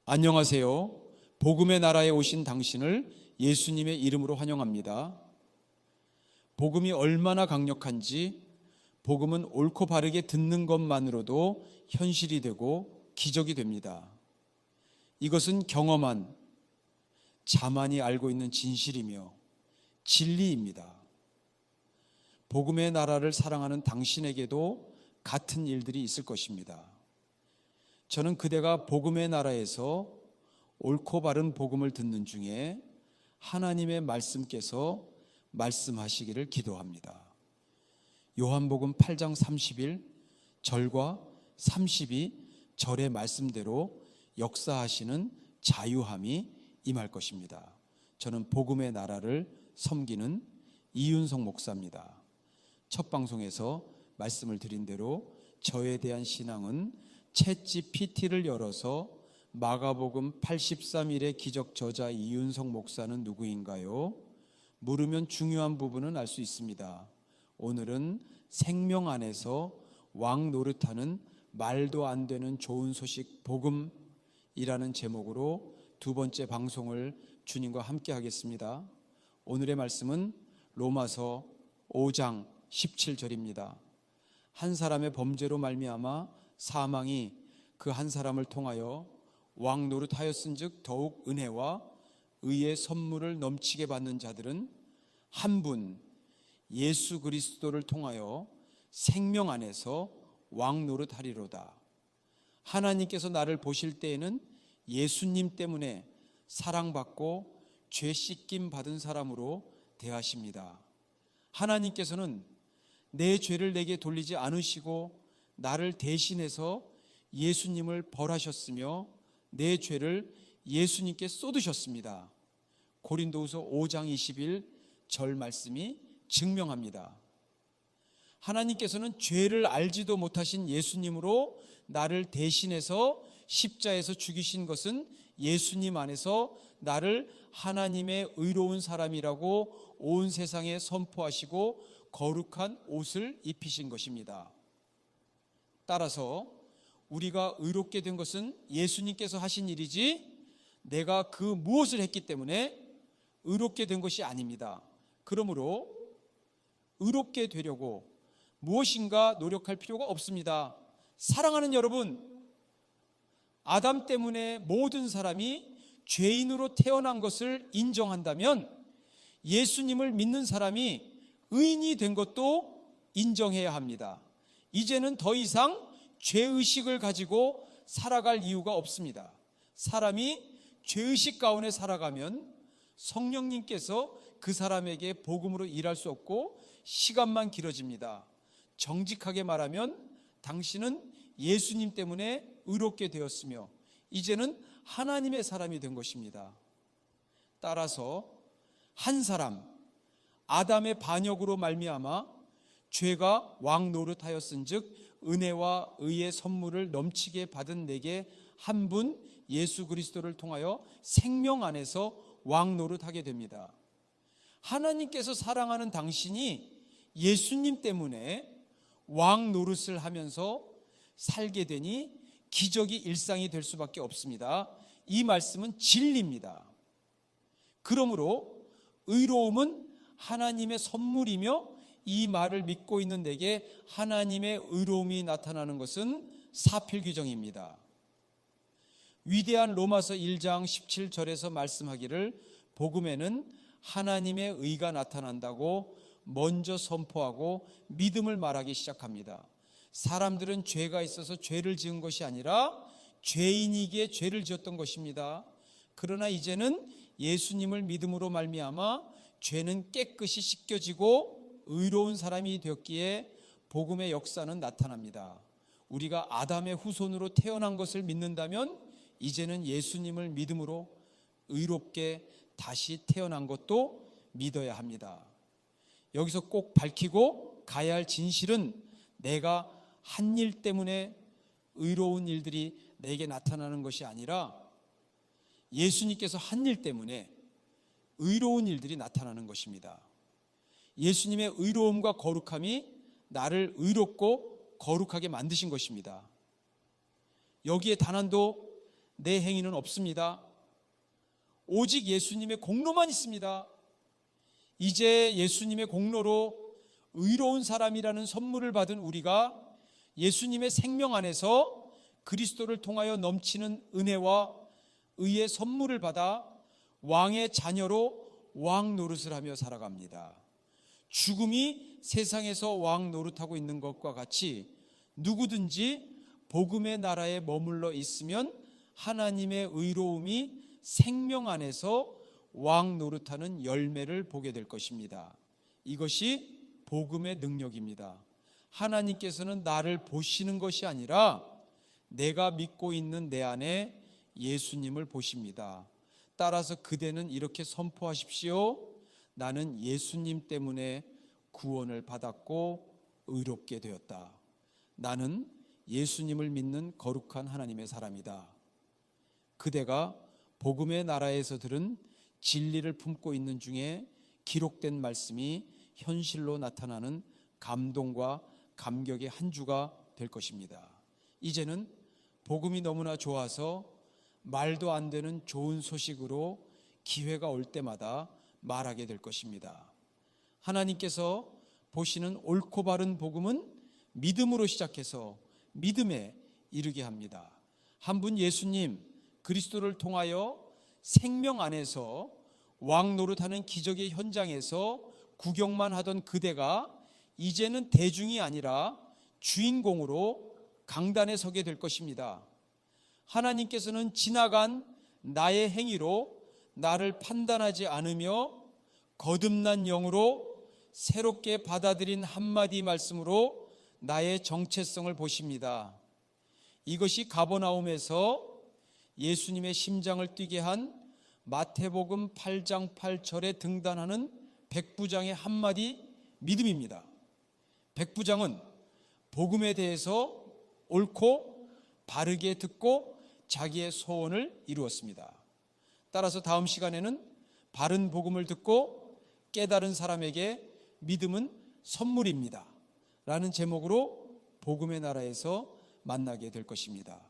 안녕하세요. 복음의 나라에 오신 당신을 예수님의 이름으로 환영합니다. 복음이 얼마나 강력한지, 복음은 옳고 바르게 듣는 것만으로도 현실이 되고 기적이 됩니다. 이것은 경험한, 자만이 알고 있는 진실이며 진리입니다. 복음의 나라를 사랑하는 당신에게도 같은 일들이 있을 것입니다. 저는 그대가 복음의 나라에서 옳고 바른 복음을 듣는 중에 하나님의 말씀께서 말씀하시기를 기도합니다. 요한복음 8장 31절과 32절의 말씀대로 역사하시는 자유함이 임할 것입니다. 저는 복음의 나라를 섬기는 이윤석 목사입니다. 첫 방송에서 말씀을 드린 대로 저에 대한 신앙은 챗GPT를 열어서 마가복음 83일의 기적 저자 이윤석 목사는 누구인가요? 물으면 중요한 부분은 알 수 있습니다. 오늘은 생명 안에서 왕 노릇하는 말도 안 되는 좋은 소식 복음이라는 제목으로 두 번째 방송을 주님과 함께 하겠습니다. 오늘의 말씀은 로마서 5장 17절입니다. 한 사람의 범죄로 말미암아 사망이 그 한 사람을 통하여 왕 노릇하였은즉 더욱 은혜와 의의 선물을 넘치게 받는 자들은 한 분 예수 그리스도를 통하여 생명 안에서 왕 노릇하리로다. 하나님께서 나를 보실 때에는 예수님 때문에 사랑받고 죄 씻김 받은 사람으로 대하십니다. 하나님께서는 내 죄를 내게 돌리지 않으시고 나를 대신해서 예수님을 벌하셨으며 내 죄를 예수님께 쏟으셨습니다. 고린도후서 5장 21절 말씀이 증명합니다. 하나님께서는 죄를 알지도 못하신 예수님으로 나를 대신해서 십자에서 죽이신 것은 예수님 안에서 나를 하나님의 의로운 사람이라고 온 세상에 선포하시고 거룩한 옷을 입히신 것입니다. 따라서 우리가 의롭게 된 것은 예수님께서 하신 일이지 내가 그 무엇을 했기 때문에 의롭게 된 것이 아닙니다. 그러므로 의롭게 되려고 무엇인가 노력할 필요가 없습니다. 사랑하는 여러분, 아담 때문에 모든 사람이 죄인으로 태어난 것을 인정한다면 예수님을 믿는 사람이 의인이 된 것도 인정해야 합니다. 이제는 더 이상 죄의식을 가지고 살아갈 이유가 없습니다. 사람이 죄의식 가운데 살아가면 성령님께서 그 사람에게 복음으로 일할 수 없고 시간만 길어집니다. 정직하게 말하면 당신은 예수님 때문에 의롭게 되었으며 이제는 하나님의 사람이 된 것입니다. 따라서 한 사람, 아담의 반역으로 말미암아 죄가 왕 노릇하였은즉 은혜와 의의 선물을 넘치게 받은 내게 한 분 예수 그리스도를 통하여 생명 안에서 왕 노릇하게 됩니다. 하나님께서 사랑하는 당신이 예수님 때문에 왕 노릇을 하면서 살게 되니 기적이 일상이 될 수밖에 없습니다. 이 말씀은 진리입니다. 그러므로 의로움은 하나님의 선물이며 이 말을 믿고 있는 내게 하나님의 의로움이 나타나는 것은 사필규정입니다. 위대한 로마서 1장 17절에서 말씀하기를 복음에는 하나님의 의가 나타난다고 먼저 선포하고 믿음을 말하기 시작합니다. 사람들은 죄가 있어서 죄를 지은 것이 아니라 죄인이기에 죄를 지었던 것입니다. 그러나 이제는 예수님을 믿음으로 말미암아 죄는 깨끗이 씻겨지고 의로운 사람이 되었기에 복음의 역사는 나타납니다. 우리가 아담의 후손으로 태어난 것을 믿는다면 이제는 예수님을 믿음으로 의롭게 다시 태어난 것도 믿어야 합니다. 여기서 꼭 밝히고 가야 할 진실은 내가 한 일 때문에 의로운 일들이 내게 나타나는 것이 아니라 예수님께서 한 일 때문에 의로운 일들이 나타나는 것입니다. 예수님의 의로움과 거룩함이 나를 의롭고 거룩하게 만드신 것입니다. 여기에 단한도 내 행위는 없습니다. 오직 예수님의 공로만 있습니다. 이제 예수님의 공로로 의로운 사람이라는 선물을 받은 우리가 예수님의 생명 안에서 그리스도를 통하여 넘치는 은혜와 의의 선물을 받아 왕의 자녀로 왕 노릇을 하며 살아갑니다. 죽음이 세상에서 왕 노릇하고 있는 것과 같이 누구든지 복음의 나라에 머물러 있으면 하나님의 의로움이 생명 안에서 왕 노릇하는 열매를 보게 될 것입니다. 이것이 복음의 능력입니다. 하나님께서는 나를 보시는 것이 아니라 내가 믿고 있는 내 안에 예수님을 보십니다. 따라서 그대는 이렇게 선포하십시오. 나는 예수님 때문에 구원을 받았고 의롭게 되었다. 나는 예수님을 믿는 거룩한 하나님의 사람이다. 그대가 복음의 나라에서 들은 진리를 품고 있는 중에 기록된 말씀이 현실로 나타나는 감동과 감격의 한 주가 될 것입니다. 이제는 복음이 너무나 좋아서 말도 안 되는 좋은 소식으로 기회가 올 때마다 말하게 될 것입니다. 하나님께서 보시는 옳고 바른 복음은 믿음으로 시작해서 믿음에 이르게 합니다. 한 분 예수님 그리스도를 통하여 생명 안에서 왕 노릇하는 기적의 현장에서 구경만 하던 그대가 이제는 대중이 아니라 주인공으로 강단에 서게 될 것입니다. 하나님께서는 지나간 나의 행위로 나를 판단하지 않으며 거듭난 영으로 새롭게 받아들인 한마디 말씀으로 나의 정체성을 보십니다. 이것이 가버나움에서 예수님의 심장을 뛰게 한 마태복음 8장 8절에 등단하는 백부장의 한마디 믿음입니다. 백부장은 복음에 대해서 옳고 바르게 듣고 자기의 소원을 이루었습니다. 따라서 다음 시간에는 바른 복음을 듣고 깨달은 사람에게 믿음은 선물입니다 라는 제목으로 복음의 나라에서 만나게 될 것입니다.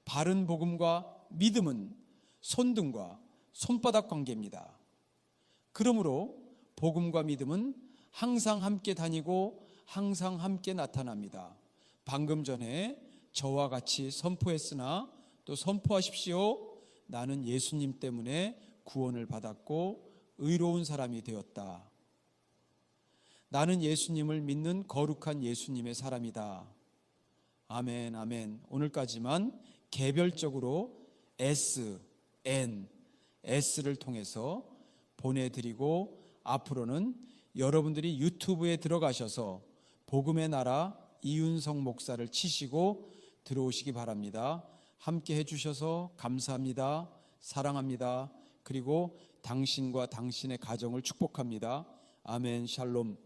바른 복음과 믿음은 손등과 손바닥 관계입니다. 그러므로 복음과 믿음은 항상 함께 다니고 항상 함께 나타납니다. 방금 전에 저와 같이 선포했으나 또 선포하십시오. 나는 예수님 때문에 구원을 받았고 의로운 사람이 되었다. 나는 예수님을 믿는 거룩한 예수님의 사람이다. 아멘, 아멘. 오늘까지만 개별적으로 S를 통해서 보내드리고 앞으로는 여러분들이 유튜브에 들어가셔서 복음의 나라 이윤성 목사를 치시고 들어오시기 바랍니다. 함께 해주셔서 감사합니다. 사랑합니다. 그리고 당신과 당신의 가정을 축복합니다. 아멘, 샬롬.